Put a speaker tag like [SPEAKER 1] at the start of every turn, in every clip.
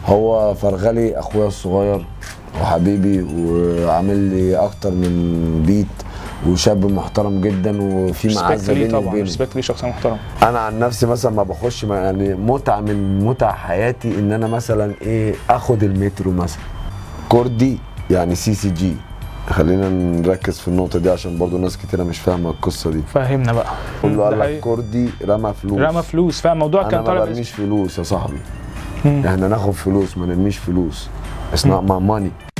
[SPEAKER 1] هو فرغلي اخويا الصغير وحبيبي، وعامل لي اكتر من بيت، وشاب محترم جدا، وفي معزه بيني
[SPEAKER 2] طبعا
[SPEAKER 1] وبينه.
[SPEAKER 2] ريسبكت ليه، شخصيه محترم.
[SPEAKER 1] انا عن نفسي مثلا ما بخش يعني متعه من متع حياتي ان انا مثلا ايه اخد المترو مثلا كردي، يعني CCG. خلينا نركز في النقطه دي عشان برضو ناس كتيره مش فاهمه القصه دي.
[SPEAKER 2] فهمنا بقى.
[SPEAKER 1] كله قال لك كردي رمى فلوس.
[SPEAKER 2] فاهم الموضوع كان طالع.
[SPEAKER 1] انا ما برميش فلوس يا صاحبي. احنا ناخد فلوس ما نرميش فلوس. It's not my money.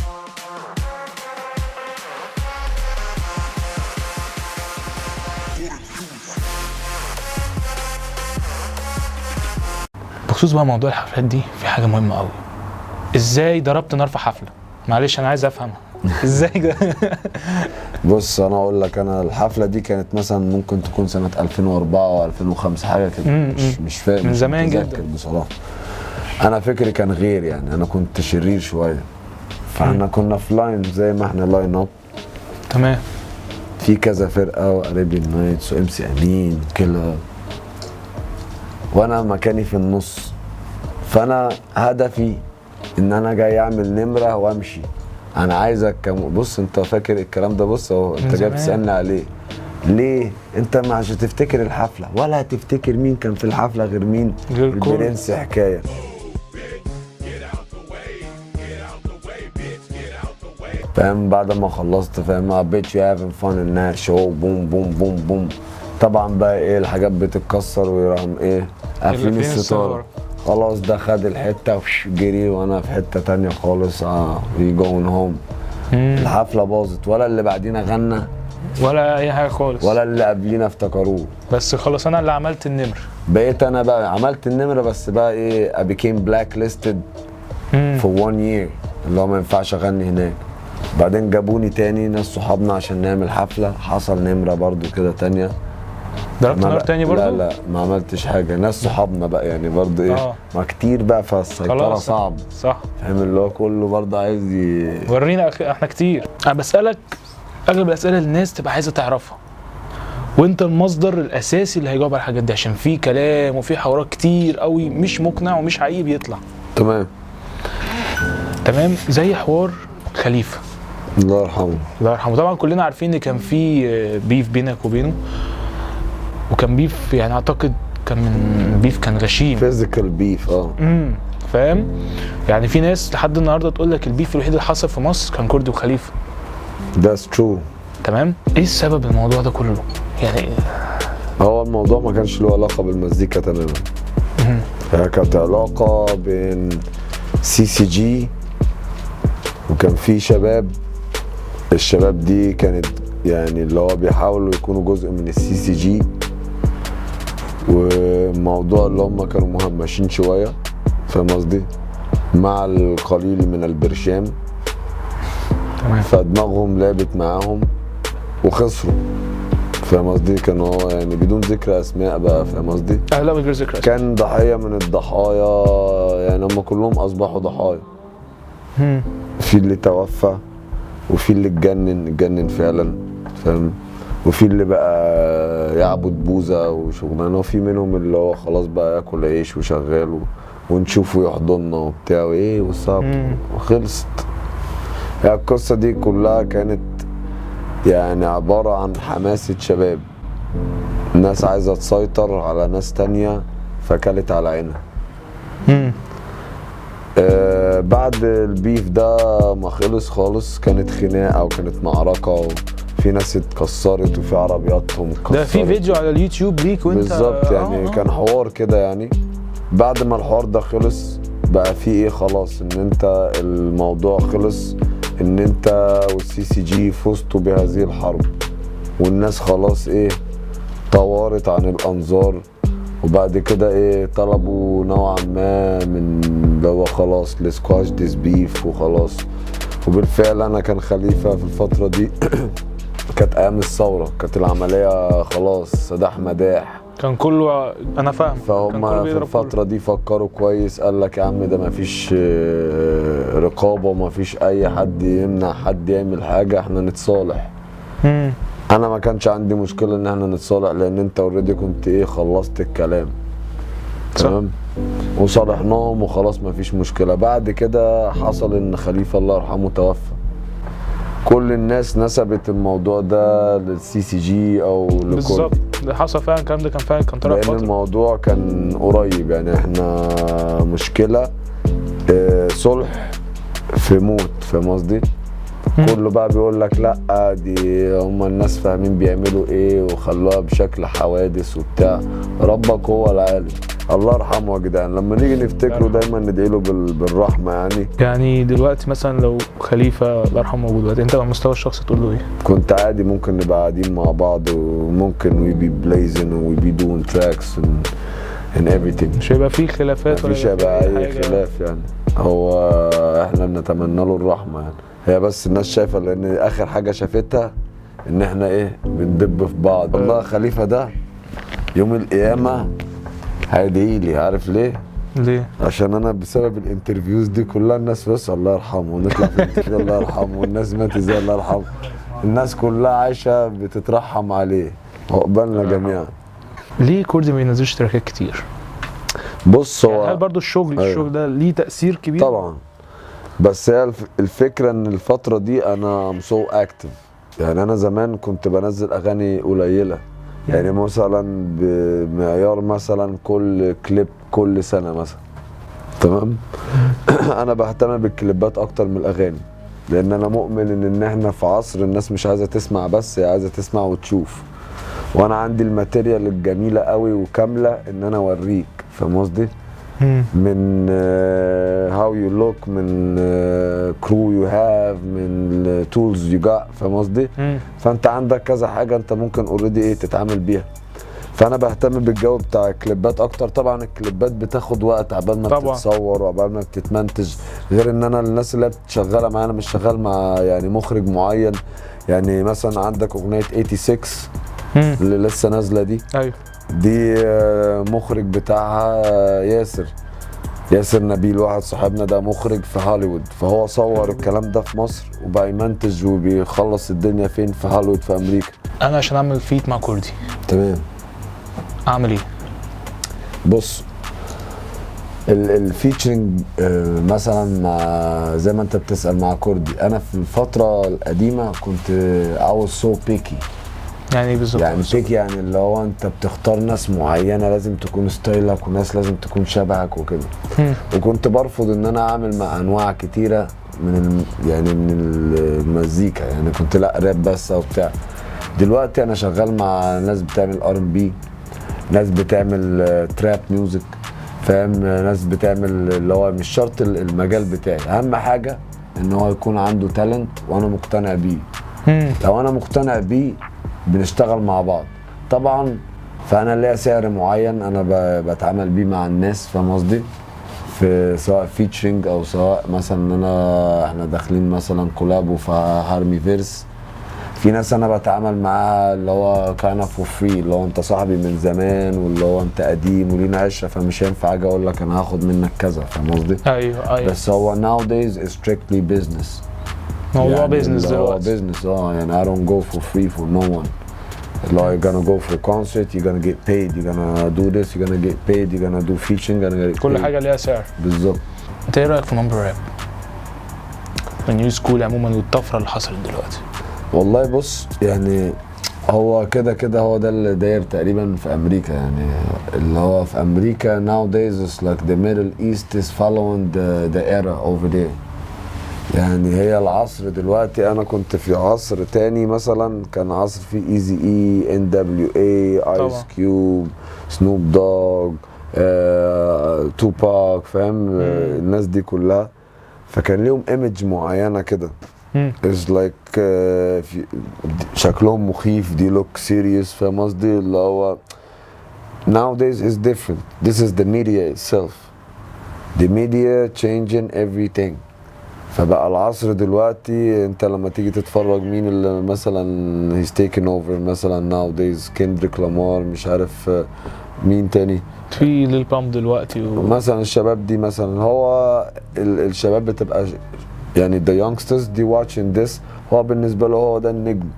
[SPEAKER 2] بخصوص بقى موضوع الحفلات دي، في حاجه مهمه قوي. ازاي ضربت نار في حفله؟ معلش انا عايز افهمها. ازاي ده؟
[SPEAKER 1] بص انا اقول لك، انا الحفله دي كانت مثلا ممكن تكون سنه 2004 او 2005 حاجه كده. مش فاهم،
[SPEAKER 2] من زمان جدا
[SPEAKER 1] بصراحه. انا فكري كان غير، يعني انا كنت شرير شويه، فاحنا كنا في لاين زي ما احنا لاين اب.
[SPEAKER 2] تمام.
[SPEAKER 1] في كذا فرقه، واريبيان نايتس وMC امين كده، وانا مكاني في النص. فانا هدفي ان انا جاي اعمل نمره وامشي. انا عايزك بص انت فاكر الكلام ده، بص اهو انت جاي تسالني عليه ليه؟ انت مش هتفتكر الحفله ولا هتفتكر مين كان في الحفله غير مين؟ البرنس حكايه. فاهم؟ بعد ما خلصت فاهم bet you having fun in that show بوم بوم بوم بوم. طبعا بقى ايه الحاجات بتتكسر ويرهم ايه قافلين الستاره. خلاص ده خد الحته وجري وانا في حته تانية خالص. we going home. الحفله باظت، ولا اللي بعدينا غنى
[SPEAKER 2] ولا اي حاجه خالص،
[SPEAKER 1] ولا اللي قبلينا افتكروه.
[SPEAKER 2] بس خلاص انا اللي عملت النمر.
[SPEAKER 1] بقيت انا بقى عملت النمره، بس بقى ايه I became blacklisted for 1 year، اللي هو ما ينفعش اغني هناك. بعدين جابوني تاني ناس صحابنا عشان نعمل حفله، حصل نمره برضو كده تانية.
[SPEAKER 2] ضربت نار تاني برضو؟
[SPEAKER 1] لا ما عملتش حاجه. ناس صحابنا بقى يعني برضو ايه ما كتير بقى، فالسيطره صعب.
[SPEAKER 2] صح
[SPEAKER 1] فاهم؟ اللي هو كله برضو عايز
[SPEAKER 2] ورينا احنا كتير. انا بسالك اغلب الاسئله اللي الناس تبقى عايزه تعرفها، وانت المصدر الاساسي اللي هيجاوب على الحاجات دي، عشان في كلام وفي حوارات كتير قوي مش مقنع ومش حقيقي بيطلع. تمام. زي حوار خليفه
[SPEAKER 1] الله يرحمه.
[SPEAKER 2] الله يرحمه. طبعا كلنا عارفين ان كان في بيف بينك وبينه، وكان بيف يعني اعتقد كان من بيف كان غشيم،
[SPEAKER 1] فيزيكال بيف.
[SPEAKER 2] فاهم؟ يعني في ناس لحد النهارده تقول لك البيف الوحيد اللي حصل في مصر كان كردي وخليفه.
[SPEAKER 1] That's true.
[SPEAKER 2] تمام. ايه السبب الموضوع ده كله؟ يعني
[SPEAKER 1] هو الموضوع ما كانش له علاقه بالمزيكا تماما. هي كانت علاقه بين CCG، وكان في شباب. الشباب دي كانت يعني اللي هو بيحاولوا يكونوا جزء من CCG، وموضوع اللي هم كانوا مهمشين شويه، فاهم قصدي؟ مع القليل من البرشام.
[SPEAKER 2] تمام.
[SPEAKER 1] فدماغهم لعبت معاهم وخسروا، فاهم قصدي؟ كانوا يعني بدون ذكر اسماء بقى، فاهم قصدي؟
[SPEAKER 2] لا من غير ذكر.
[SPEAKER 1] كان ضحيه من الضحايا، يعني هم كلهم اصبحوا ضحايا. في اللي توفى، وفي اللي اتجنن فعلا، فاهم؟ وفي اللي بقى يعبد بوزه وشغلانه، وفي منهم اللي هو خلاص بقى ياكل عيش وشغال ونشوفه يحضننا وبتاع وايه والصعب وخلصت. يعني القصه دي كلها كانت يعني عباره عن حماسه شباب، ناس عايزه تسيطر على ناس تانية فكلت على عينها. بعد البيف ده ما خلص خالص، كانت خناقه وكانت معركه، وفي ناس اتكسرت وفي عربياتهم اتكسرت.
[SPEAKER 2] ده في فيديو على اليوتيوب ليك وانت
[SPEAKER 1] بالظبط يعني كان حوار كده. يعني بعد ما الحوار ده خلص بقى في ايه، خلاص ان انت الموضوع خلص، ان انت والCCG فزتوا بهذه الحرب، والناس خلاص ايه طورت عن الانظار. وبعد كده ايه طلبوا نوعا ما من اللي هو خلاص لسكواش ديس بيف وخلاص. وبالفعل انا كان خليفه في الفتره دي كانت ايام الثوره، كانت العمليه خلاص سداح مداح،
[SPEAKER 2] كان كله انا فاهم.
[SPEAKER 1] فهم في الفتره دي فكروا كويس، قال لك يا عم ده مفيش رقابه ومفيش اي حد يمنع حد يعمل حاجه، احنا نتصالح. انا ما كانش عندي مشكله ان احنا نتصالح، لان انت اوريدي كنت ايه خلصت الكلام. تمام. وصالحناهم وخلاص مفيش مشكله. بعد كده حصل ان خليفه الله يرحمه توفى. كل الناس نسبت الموضوع ده للسي سي جي او لكل.
[SPEAKER 2] بالظبط، ده حصل فعلا، الكلام ده كان طلع
[SPEAKER 1] لان
[SPEAKER 2] فتره.
[SPEAKER 1] الموضوع كان قريب، يعني احنا مشكله صلح في موت، فاهم قصدي؟ كله بقى بيقول لك لا دي هم الناس فاهمين بيعملوا ايه وخلوها بشكل حوادث وبتاع. ربك هو العالم. الله يرحمه يا جدعان، لما نيجي نفتكره دايما ندعي له بالرحمه يعني.
[SPEAKER 2] يعني دلوقتي مثلا لو خليفه الله يرحمه موجود دلوقتي، انت على المستوى الشخصي تقول له ايه؟
[SPEAKER 1] كنت عادي ممكن نبقى قاعدين مع بعض، وممكن وي بي بليزن وي بي دوين تراكس and everything.
[SPEAKER 2] مش هيبقى فيه خلافات
[SPEAKER 1] مفيش هيبقى اي خلاف يعني. هو احنا بنتمنى له الرحمه يعني. هي بس الناس شايفه لان اخر حاجه شافتها ان احنا ايه بندب في بعض. والله خليفه ده يوم القيامه هيدعي لي، عارف ليه؟
[SPEAKER 2] ليه؟
[SPEAKER 1] عشان انا بسبب الانترفيوز دي كلها الناس بس الله يرحمه، ونطلع في الانترفيو الله يرحمه، والناس ماتت ازاي الله يرحمه. الناس كلها عايشه بتترحم عليه، عقبالنا جميعا.
[SPEAKER 2] ليه كوردي ما ينزلش تراكات كتير؟
[SPEAKER 1] بص هو
[SPEAKER 2] يعني هل برضه الشغل ده ليه تأثير كبير؟
[SPEAKER 1] طبعا، بس هي الفكرة ان الفترة دي انا ام سو اكتف. يعني انا زمان كنت بنزل اغاني قليلة، يعني مثلا بمعيار مثلا كل كليب كل سنة مثلا، تمام. انا بهتم بالكليبات اكتر من الاغاني، لان انا مؤمن ان احنا في عصر الناس مش عايزة تسمع بس، هي عايزة تسمع وتشوف. وانا عندي الماتيريال الجميلة قوي وكاملة ان انا اوريك، فاهم قصدي؟ من هاو يو لوك، من كرو يو هاف، من تولز يو جات، فاهم قصدي؟ فانت عندك كذا حاجه انت ممكن اوريدي ايه تتعامل بيها. فانا بهتم بالجو بتاع الكليبات اكتر. طبعا الكليبات بتاخد وقت عبال ما بتتصور وعبال ما بتتمنتج، غير ان انا الناس اللي بتشغلها معايا انا مش شغال مع يعني مخرج معين. يعني مثلا عندك اغنيه 86 اللي لسه نازله دي،
[SPEAKER 2] ايوه
[SPEAKER 1] دي مخرج بتاعها ياسر نبيل، واحد صاحبنا ده مخرج في هوليوود، فهو صور الكلام ده في مصر وبقى يمنتج وبيخلص الدنيا فين في هوليوود في امريكا.
[SPEAKER 2] انا عشان اعمل فيت مع كوردي
[SPEAKER 1] تمام
[SPEAKER 2] اعمل ايه؟
[SPEAKER 1] بص الفيتشرنج مثلا مع زي ما انت بتسأل مع كوردي، انا في الفترة القديمة كنت عاوز سو بيكي.
[SPEAKER 2] يعني بالظبط
[SPEAKER 1] يعني بيكي يعني اللي هو انت بتختار ناس معينة لازم تكون ستايلك، وناس لازم تكون شبهك وكده. وكنت برفض ان انا اعمل مع انواع كتيرة من المزيكا، يعني كنت لا راب بس او بتاع. دلوقتي انا شغال مع ناس بتعمل R&B، ناس بتعمل تراب ميوزك، فاهم، ناس بتعمل اللي هو مش شرط المجال بتاعي. اهم حاجة ان هو يكون عنده تالنت وانا مقتنع بيه. لو انا مقتنع بيه بنشتغل مع بعض طبعا. فانا ليا سعر معين انا بتعامل بيه مع الناس، فاهم قصدي؟ في سواء فيتشرنج او سواء مثلا احنا داخلين مثلا كولابو في هارمي فيرس، في ناس انا بتعامل معاها اللي هو كان فور فري، اللي هو انت صاحبي من زمان واللي هو انت قديم ولينا عشره، فمش هينفع اجي اقول لك انا هاخد منك كذا، فاهم قصدي؟
[SPEAKER 2] ايوه
[SPEAKER 1] بس هو nowadays is strictly business.
[SPEAKER 2] موضوع
[SPEAKER 1] يعني
[SPEAKER 2] بيزنس دلوقتي.
[SPEAKER 1] هو بيزنس يعني I don't go for free for no one. Like you're gonna go for a concert, you're gonna get paid, you're gonna do this, you're gonna get paid, you're gonna do featuring, you're gonna get paid.
[SPEAKER 2] كل حاجة ليها سعر.
[SPEAKER 1] بالظبط.
[SPEAKER 2] انت ايه رأيك في مامبل راب؟ النيو سكول عموما والطفرة اللي حصلت دلوقتي؟
[SPEAKER 1] والله بص يعني هو كده هو ده اللي داير تقريبا في امريكا. يعني اللي هو في امريكا nowadays is like the Middle East is following the era over there. يعني هي العصر دلوقتي، انا كنت في عصر تاني مثلا كان عصر فيه ايزي اي، NWA، ايس كيوب، سنوب دوغ، توباك، فاهم، الناس دي كلها. فكان ليهم ايمج معينه كده is like شكلهم مخيف، دي لوك سيريس، فاهم قصدي؟ اللي هو nowadays is different. This is the media itself. The media changing everything. فبقى العصر دلوقتي انت لما تيجي تتفرج مين اللي مثلا he's taken over مثلا nowadays، كندريك لامار، مش عارف مين تاني،
[SPEAKER 2] في ليل بامب دلوقتي
[SPEAKER 1] مثلا الشباب دي مثلا. هو الشباب بتبقى يعني the youngsters دي watching this، هو بالنسبة له هو ده النجم،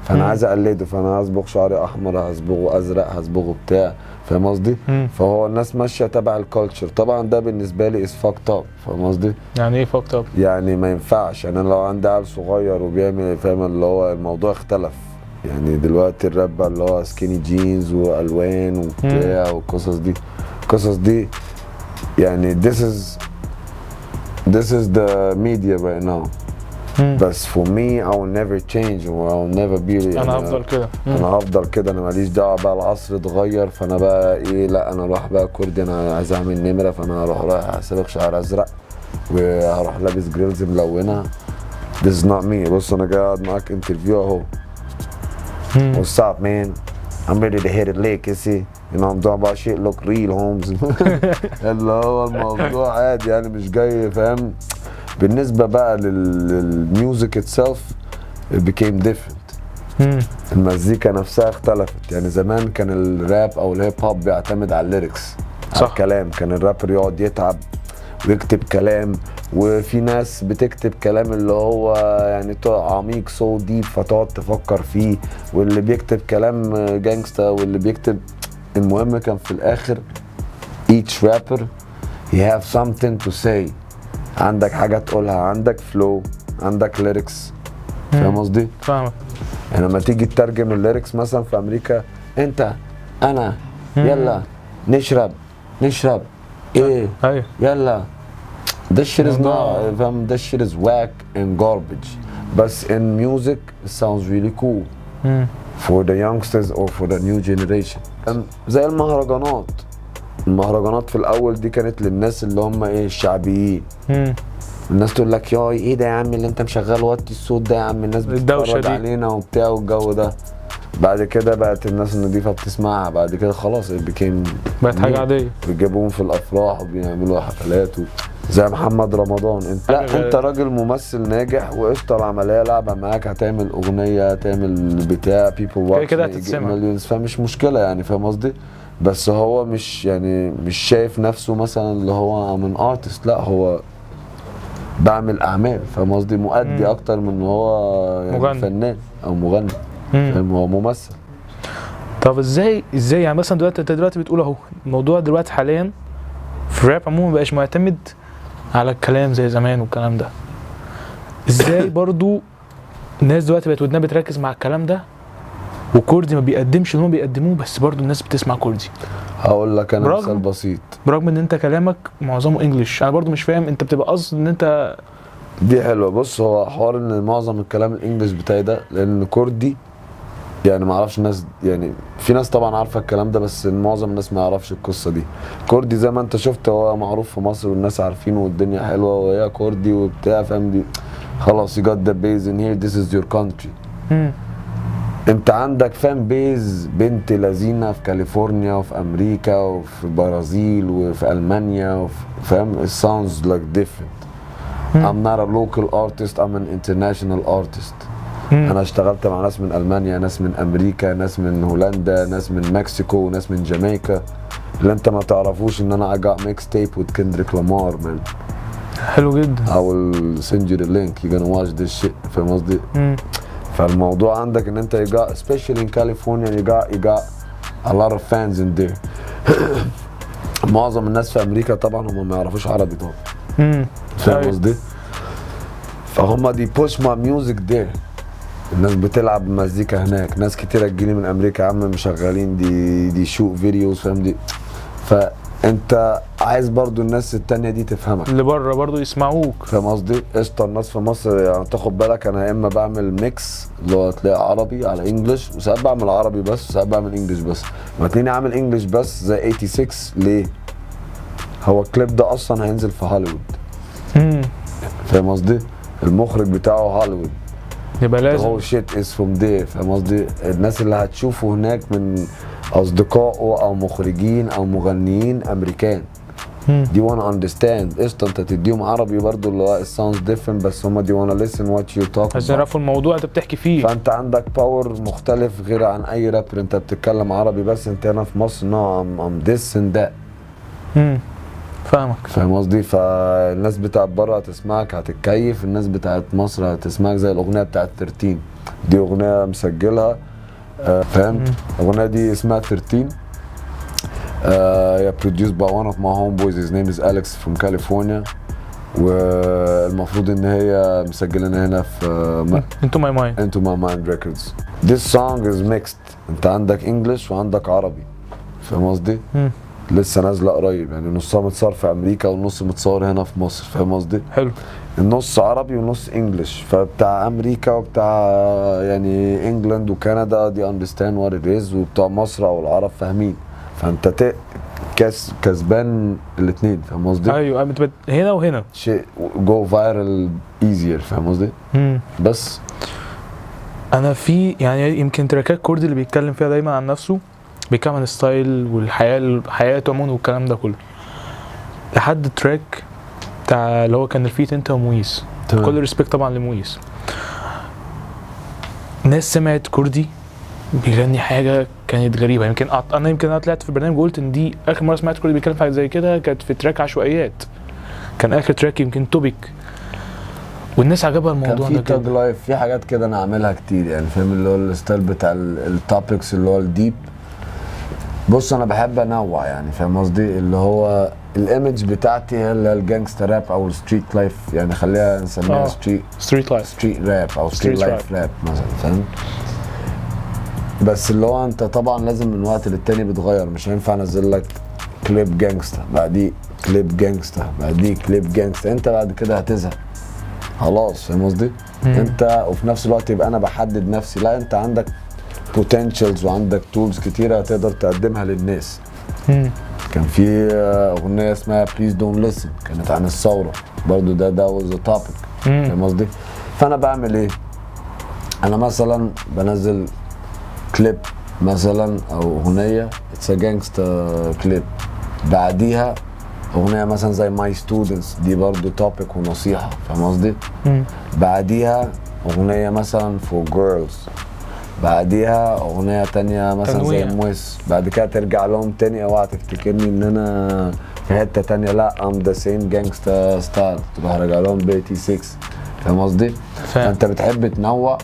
[SPEAKER 1] فانا عايز اقلده، فانا هصبغ شعري احمر، هصبغه ازرق، هصبغه بتاع، فاهم قصدي؟ فهو الناس ماشيه تبع الكالتشر، طبعا ده بالنسبه لي از فاكت اب، فاهم قصدي؟
[SPEAKER 2] يعني ايه فاكت اب؟
[SPEAKER 1] يعني ما ينفعش، يعني انا لو عندي عيل صغير وبيعمل فاهم اللي هو الموضوع اختلف. يعني دلوقتي الراب بقى اللي هو سكيني جينز والوان وبتاع والقصص دي، القصص دي يعني this is the media right now. بس for me I will never change or I will never be يعني
[SPEAKER 2] انا هفضل كده.
[SPEAKER 1] انا هفضل كده، انا ماليش دعوه بقى العصر اتغير فانا بقى ايه، لا انا اروح بقى كردي، انا عايز اعمل نمره فانا هروح رايح صابغ شعر ازرق وهروح لابس جريلز ملونه. This is not me. بص انا جاي اقعد معاك انترفيو اهو. What's up man? I'm ready to hit it lick, you see. You know I'm talking about shit look real homes. اللي هو الموضوع عادي يعني مش جاي فاهم. بالنسبة بقى للميوزك itself it became different. المزيكا نفسها اختلفت، يعني زمان كان الراب او الهيب هوب بيعتمد على الليركس، على الكلام، كان الرابر يقعد يتعب ويكتب كلام، وفي ناس بتكتب كلام اللي هو يعني عميق سو ديب فتقعد تفكر فيه، واللي بيكتب كلام جانجستا واللي بيكتب. المهم كان في الاخر each rapper he have something to say، عندك حاجة تقولها، عندك فلو، عندك ليركس، فاهم قصدي؟
[SPEAKER 2] فاهمك.
[SPEAKER 1] يعني لما تيجي تترجم الليركس مثلا في امريكا، انت انا يلا نشرب ايه
[SPEAKER 2] ايوه
[SPEAKER 1] يلا، ده shit is not فاهم، ده shit is whack and garbage. بس in music it sounds really cool for the youngsters or for the new generation. زي المهرجانات، المهرجانات في الاول دي كانت للناس اللي هم ايه الشعبيين. الناس تقول لك يا ايه ده يا عم اللي انت مشغل وطي الصوت ده يا عم، الناس بتتفرج علينا وبتاع والجو ده. بعد كده بقت الناس النضيفه بتسمعها، بعد كده خلاص
[SPEAKER 2] بقت حاجه عاديه،
[SPEAKER 1] بيجيبوهم في الافراح وبيعملوا حفلات زي محمد رمضان. انت راجل ممثل ناجح وقشطه، العمليه لعبه معاك، هتعمل اغنيه، هتعمل بتاع بيبل واتش
[SPEAKER 2] كده هتتسمع
[SPEAKER 1] مليونز، فمش مشكله يعني، فاهم قصدي؟ بس هو مش شايف نفسه مثلا اللي هو من ارتست، لا هو بعمل اعمال، فاهم قصدي؟ مؤدي اكتر من ان هو يعني مغني. فنان او مغني، فاهم؟ هو ممثل.
[SPEAKER 2] طب ازاي يعني مثلا دلوقتي انت بتقول اهو الموضوع دلوقتي حاليا في الراب عموما مبقاش معتمد على الكلام زي زمان والكلام ده، ازاي برضو الناس دلوقتي بقت ودنها بتركز مع الكلام ده، وكوردي ما بيقدمش اللي هم بيقدموه بس برضو الناس بتسمع كوردي؟
[SPEAKER 1] هقول لك انا مثال بسيط،
[SPEAKER 2] برغم ان انت كلامك معظمه انجلش، انا برضو مش فاهم انت بتبقى قصد ان انت
[SPEAKER 1] دي حلوه. بص هو حوار ان معظم الكلام الانجليش بتاعي ده لان كوردي يعني ما اعرفش الناس، يعني في ناس طبعا عارفه الكلام ده بس معظم الناس ما يعرفش القصه دي. كوردي زي ما انت شفت هو معروف في مصر والناس عارفينه والدنيا حلوه وهي كوردي وبتاع، فاهم؟ دي خلاص you got the base in here, this is your country. انت عندك فان بيز بنت لذينه في كاليفورنيا وفي امريكا وفي البرازيل وفي المانيا فاهم؟ it sounds like different. I'm not a local artist, I'm an international artist. انا اشتغلت مع ناس من المانيا، ناس من امريكا، ناس من هولندا، ناس من مكسيكو، ناس من جامايكا. اللي انت ما تعرفوش ان انا I got mixtape with Kendrick Lamar man.
[SPEAKER 2] حلو جدا.
[SPEAKER 1] I will send you the link, you're gonna watch this shit، فاهم قصدي؟ فالموضوع عندك ان انت you got especially in California you got a lot of fans in there. معظم الناس في امريكا طبعا هم ما يعرفوش عربي طبعا، فاهم قصدي؟ فهم دي push my music there. الناس بتلعب مزيكا هناك، ناس كتيرة تجيلي من امريكا يا عم مشغلين دي شو فيديوز، فاهم دي؟ فانت عايز برضو الناس التانية دي تفهمك،
[SPEAKER 2] اللي بره برضو يسمعوك،
[SPEAKER 1] فاهم قصدي؟ قشطة. الناس في مصر يعني تاخد بالك انا يا اما بعمل ميكس اللي هو تلاقي عربي على انجلش، وساعات بعمل عربي بس وساعات بعمل انجلش بس. ما تلاقيني عامل انجلش بس زي 86 ليه؟ هو الكليب ده اصلا هينزل في هوليوود، فاهم قصدي؟ المخرج بتاعه هوليوود،
[SPEAKER 2] يبقى لازم
[SPEAKER 1] هو شيت از فروم ذير، فاهم قصدي؟ الناس اللي هتشوفه هناك من اصدقائه او مخرجين او مغنيين امريكان. دي وانا اندرستاند قشطه، انت تديهم عربي برضو اللي هو الساوندز ديفرنت بس هم دي وانا ليسن وات يو توك،
[SPEAKER 2] عشان يعرفوا الموضوع انت بتحكي فيه.
[SPEAKER 1] فانت عندك باور مختلف غير عن اي رابر. انت بتتكلم عربي بس، انت هنا في مصر نو ام ذس اند ذات.
[SPEAKER 2] فاهمك،
[SPEAKER 1] فاهم قصدي؟ فالناس بتاعت بره هتسمعك هتتكيف، الناس بتاعت مصر هتسمعك زي الاغنيه بتاعت 13 دي اغنيه مسجلها، فاهم؟ الاغنيه دي اسمها 13 Yeah, produced by one of my homeboys. His name is Alex from California. والمفروض ان هي مسجلينها هنا في
[SPEAKER 2] Into My Mind.
[SPEAKER 1] Into My Mind Records. This song is mixed. انت عندك انجلش وعندك عربي، فاهم قصدي؟ لسه نازله قريب، يعني نصها متصور في امريكا والنص متصور هنا في مصر، فاهم قصدي؟
[SPEAKER 2] حلو.
[SPEAKER 1] النص عربي ونص انجلش، فبتاع امريكا وبتاع يعني انجلاند وكندا دي understand what it is، وبتوع مصر او العرب فاهمين، فانت كسبان الاثنين، فاهم قصدي؟
[SPEAKER 2] ايوه هنا وهنا
[SPEAKER 1] شيء جو فايرال ايزير، فاهم قصدي؟ بس
[SPEAKER 2] انا في يعني يمكن تراكات كوردي اللي بيتكلم فيها دايما عن نفسه، بيتكلم عن الستايل والحياه عموما والكلام ده كله، لحد التراك بتاع اللي هو كان الفيت انت ومويس. كل ريسبكت طبعا لمويس. ناس سمعت كوردي بيغني حاجه كانت غريبه، يمكن انا طلعت في البرنامج وقلت ان دي اخر مره سمعت كوردي بيتكلم في حاجه زي كده كانت في تراك عشوائيات، كان اخر تراك يمكن توبيك، والناس عجبها الموضوع ده.
[SPEAKER 1] كان في توج لايف، في حاجات كده انا عاملها كتير يعني، فاهم اللي هو الستايل بتاع التوبكس اللي هو الديب. بص انا بحب انوع يعني، فاهم قصدي؟ اللي هو الايمج بتاعتي هي اللي الجانجستر راب او الستريت لايف، يعني خليها نسميها ستريت راب او ستريت لايف راب مثلا، فاهم؟ بس اللي هو انت طبعا لازم من وقت للتاني بتغير، مش هينفع انزل لك كليب جانجستر بعديه كليب جانجستر بعديه كليب جانجستر، انت بعد كده هتزهق خلاص، فاهم قصدي؟ انت وفي نفس الوقت يبقى انا بحدد نفسي، لا انت عندك potentials وعندك tools كتيرة تقدر تقدمها للناس. كان في اغنية اسمها Please Don't Listen كانت عن الثورة برضو، ده was a topic، فاهم قصدي؟ فانا بعمل ايه؟ انا مثلا بنزل كليب مثلا او اغنية it's a gangster clip، بعديها اغنية مثلا زي My Students دي برضو topic ونصيحة، فاهم قصدي؟ بعديها اغنية مثلا for girls، بعديها اغنيه تانية مثلا زي مويس، بعد كده ترجع لهم تاني، اوعى تفتكرني ان انا في حته تانية، لا I'm the same gangsta style، تروح راجع لهم بي 6، فاهم قصدي؟ فانت بتحب تنوع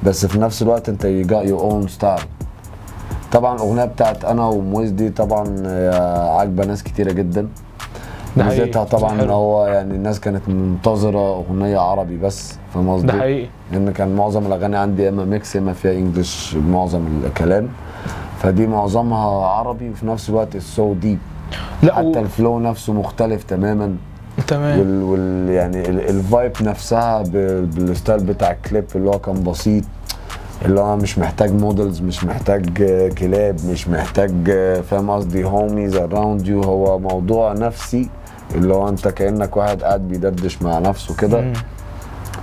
[SPEAKER 1] بس في نفس الوقت انت you got your own style. طبعا الاغنيه بتاعت انا ومويس دي طبعا عاجبه ناس كتيره جدا، ميزتها طبعا ان هو يعني الناس كانت منتظره اغنيه عربي بس، فاهم قصدي؟
[SPEAKER 2] ده حقيقي،
[SPEAKER 1] لان كان معظم الاغاني عندي اما ميكس اما فيها انجلش معظم الكلام، فدي معظمها عربي وفي نفس الوقت السو ديب، لا حتى الفلو نفسه مختلف تماما. وال يعني الفايب نفسها بالستايل بتاع الكليب اللي هو كان بسيط، اللي هو مش محتاج مودلز، مش محتاج كلاب، مش محتاج فاهم قصدي هوميز اراوند يو، هو موضوع نفسي اللي هو انت كأنك واحد قاعد بيدردش مع نفسه كده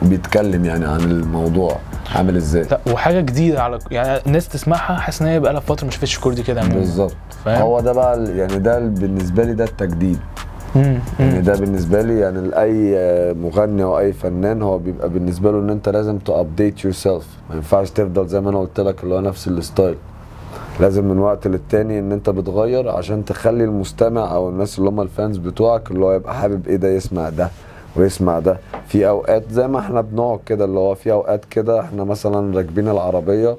[SPEAKER 1] بيتكلم يعني عن الموضوع عامل ازاي.
[SPEAKER 2] لا وحاجه جديده على يعني الناس تسمعها حاسس ان هي بقى لها فتره ما شافتش كوردي كده
[SPEAKER 1] بالظبط. هو ده بقى يعني ده بالنسبه لي ده التجديد. يعني ده بالنسبه لي يعني لاي مغني او اي فنان هو بيبقى بالنسبه له ان انت لازم تو ابديت يور سيلف، ما ينفعش تفضل زي ما انا قلت لك اللي هو نفس الستايل، لازم من وقت للتاني ان انت بتغير عشان تخلي المستمع او الناس اللي هم الفانز بتوعك اللي هو يبقى حابب ايه ده، يسمع ده ويسمع ده. في اوقات زي ما احنا بنقعد كده اللي هو في اوقات كده احنا مثلا راكبين العربيه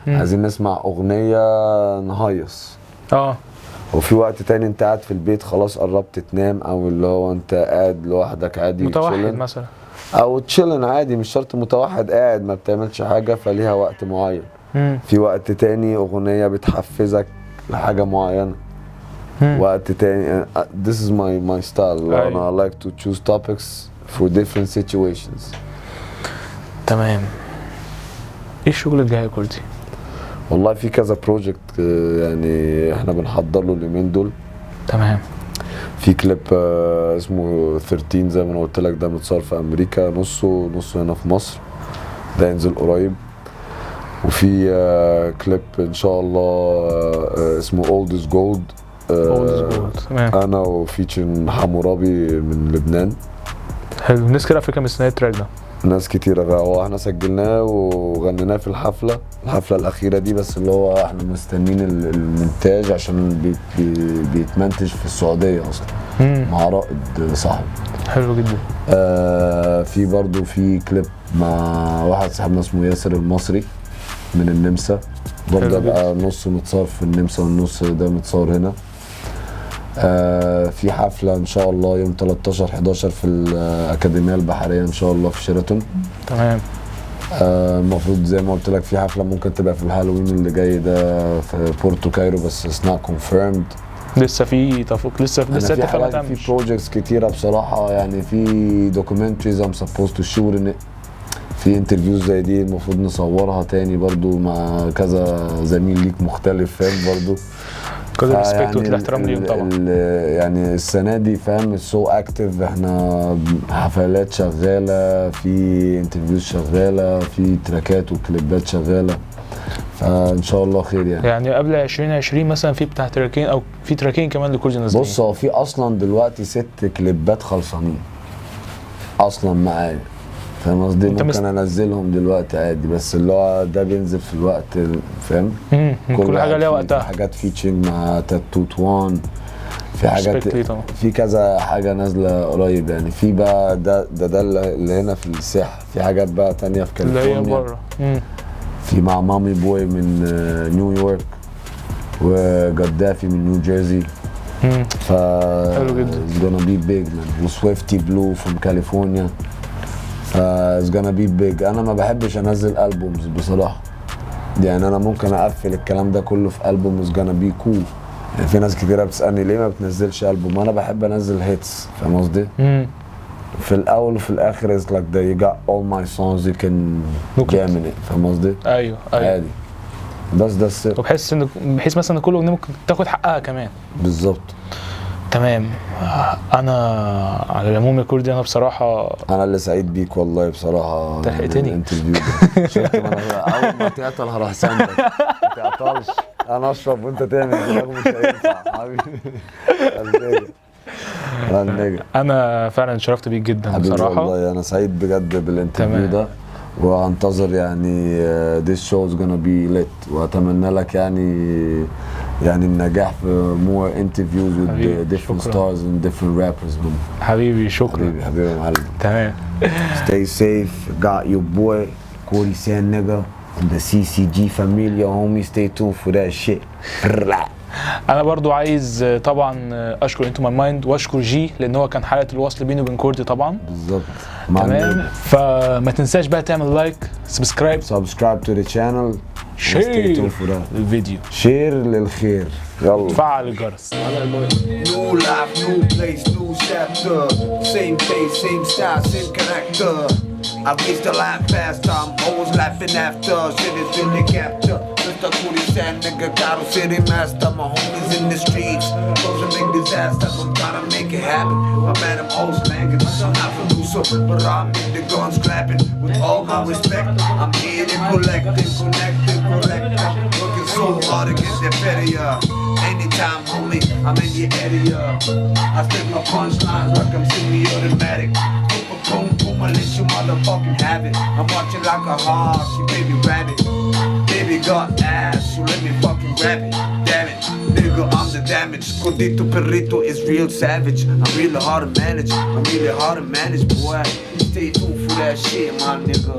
[SPEAKER 1] عايزين نسمع اغنيه نهيص، وفي وقت تاني انت قاعد في البيت خلاص قربت تنام، او اللي هو انت قاعد لوحدك عادي
[SPEAKER 2] متوحد مثلا
[SPEAKER 1] او تشيلن عادي، مش شرط متوحد، قاعد ما بتعملش حاجه فليها وقت معين. في وقت تاني اغنيه بتحفزك لحاجه معينه. وقت تاني this is my style. I like to choose topics for different situations.
[SPEAKER 2] تمام. ايه الشغل الجاي يا كوردي؟
[SPEAKER 1] والله في كذا بروجكت يعني احنا بنحضر له اليومين دول.
[SPEAKER 2] تمام.
[SPEAKER 1] في كليب اسمه 13 زي ما انا قلت لك، ده متصور في امريكا، نصه هنا في مصر، ده ينزل قريب. وفي كليب ان شاء الله اسمه Old is Gold.
[SPEAKER 2] تمام.
[SPEAKER 1] انا وفيتشن حمورابي من لبنان.
[SPEAKER 2] حلو. الناس كده افريكا مستنيه التراك ده.
[SPEAKER 1] ناس كتيرة بقى، هو احنا سجلناه وغنيناه في الحفلة الأخيرة دي، بس اللي هو احنا مستنين المونتاج عشان بيتمنتج في السعودية أصلا مع رائد صاحبي.
[SPEAKER 2] حلو جدا.
[SPEAKER 1] في برضو في كليب مع واحد صاحبنا اسمه ياسر المصري من النمسا، برضه بقى نص متصور في النمسا والنص ده متصور هنا. في حفله ان شاء الله يوم 13 11 في الاكاديميه البحريه ان شاء الله في شيراتون.
[SPEAKER 2] تمام.
[SPEAKER 1] المفروض زي ما قلت لك في حفله ممكن تبقى في الهالوين اللي جاي ده في بورتو كايرو، بس it's not confirmed.
[SPEAKER 2] لسه في تفوق، لسه
[SPEAKER 1] في
[SPEAKER 2] اتفاق ما
[SPEAKER 1] حاجات، في
[SPEAKER 2] تمش.
[SPEAKER 1] بروجكتس كتيره بصراحه، يعني في documentaries I'm supposed to shoot in it، في انترفيوز زي دي المفروض نصورها تاني برضو مع كذا زميل ليك مختلف، فاهم برضو.
[SPEAKER 2] كل الريسبكت والاحترام ليهم طبعا.
[SPEAKER 1] يعني السنه دي فاهم سو اكتف، احنا حفلات شغاله، في انترفيوز شغاله، في تراكات وكليبات شغاله، فان شاء الله خير يعني.
[SPEAKER 2] يعني قبل 2020 مثلا في بتاع تراكين او في تراكين كمان لكل نازلين.
[SPEAKER 1] بص هو في اصلا دلوقتي 6 كليبات خلصانين اصلا معايا، فاهم قصدي؟ ممكن انزلهم دلوقتي عادي، بس اللي هو ده بينزل في الوقت، فاهم؟
[SPEAKER 2] كل حاجه ليها وقتها.
[SPEAKER 1] في حاجات فيتشنج مع تاتو توان، في حاجات، في كذا حاجه نازله قريب يعني. في بقى ده اللي هنا في الساحه، في حاجات بقى تانية في كاليفورنيا
[SPEAKER 2] اللي هي بره.
[SPEAKER 1] في مع مامي بوي من نيويورك، وجدافي من نيو جيرسي. ف
[SPEAKER 2] حلو جدا.
[SPEAKER 1] it's gonna be big man. وسويفتي بلو from كاليفورنيا. it's gonna be big. انا ما بحبش انزل البومز بصراحه، يعني انا ممكن اقفل الكلام ده كله في البوم is gonna be cool. يعني في ناس كتيره بتسالني ليه ما بتنزلش البوم، انا بحب انزل هيتس، فاهم قصدي؟ في الاول وفي الاخر is like that you got all my songs you can jam in it، فاهم قصدي؟
[SPEAKER 2] ايوه
[SPEAKER 1] عادي، بس ده السر.
[SPEAKER 2] وبحس ان بحيث مثلا ان كل اغنيه ممكن تاخد حقها كمان.
[SPEAKER 1] بالظبط.
[SPEAKER 2] تمام. انا على العموم يا كوردي انا بصراحه
[SPEAKER 1] انا اللي سعيد بيك والله بصراحه.
[SPEAKER 2] تحقتني.
[SPEAKER 1] الانترفيو ده شفت، ما انا اول ما تعطل هروح ساندك، ما تعطلش انا اشرب وانت تعمل كده مش هينفع حبيبي.
[SPEAKER 2] انا فعلا شرفت بيك جدا
[SPEAKER 1] حبيبي
[SPEAKER 2] بصراحه
[SPEAKER 1] والله، انا سعيد بجد بالانترفيو ده، وانتظر يعني this show is gonna be lit، واتمنى لك يعني النجاح في more interviews with different stars and different rappers.
[SPEAKER 2] حبيبي شكرا.
[SPEAKER 1] حبيبي يا معلم.
[SPEAKER 2] تمام.
[SPEAKER 1] Stay safe. Got your boy Cody San nigga and the CCG familia homie. Stay tuned for that shit.
[SPEAKER 2] انا برضو عايز طبعا اشكر انتو ماي مايند واشكر جي، لان هو كان حلقه الوصل بيني وبين كوردي طبعا.
[SPEAKER 1] بالظبط.
[SPEAKER 2] تمام. فما تنساش بقى تعمل لايك، سبسكرايب
[SPEAKER 1] to the channel،
[SPEAKER 2] شير الفيديو،
[SPEAKER 1] شير للخير، يلا
[SPEAKER 2] فعل الجرس.
[SPEAKER 3] New life, new place, new chapter. Same face, same style, same character. I reached the line fast, I'm always laughing after. Shit is really capture. Mr. Cody San nigga, Cattle City master. My homies in the streets, those are big disasters. I'm trying to make it happen. My man, I'm old slanging. I'm not producer, but I'm in the guns clapping. With all my respect, I'm here to collecting, connecting, correcting. Working so hard to get that better. Anytime, homie, I'm in your area. I spit my punchlines like I'm semi-automatic. Boom, boom, I let you motherfucking have it. I'm watching like a hawk, you baby rabbit. Baby got ass, so let me fucking grab it. Damn it, nigga, I'm the damage. Codito Perrito is real savage. I'm really hard to manage, I'm really hard to manage, boy. Stay tuned for that shit, my nigga.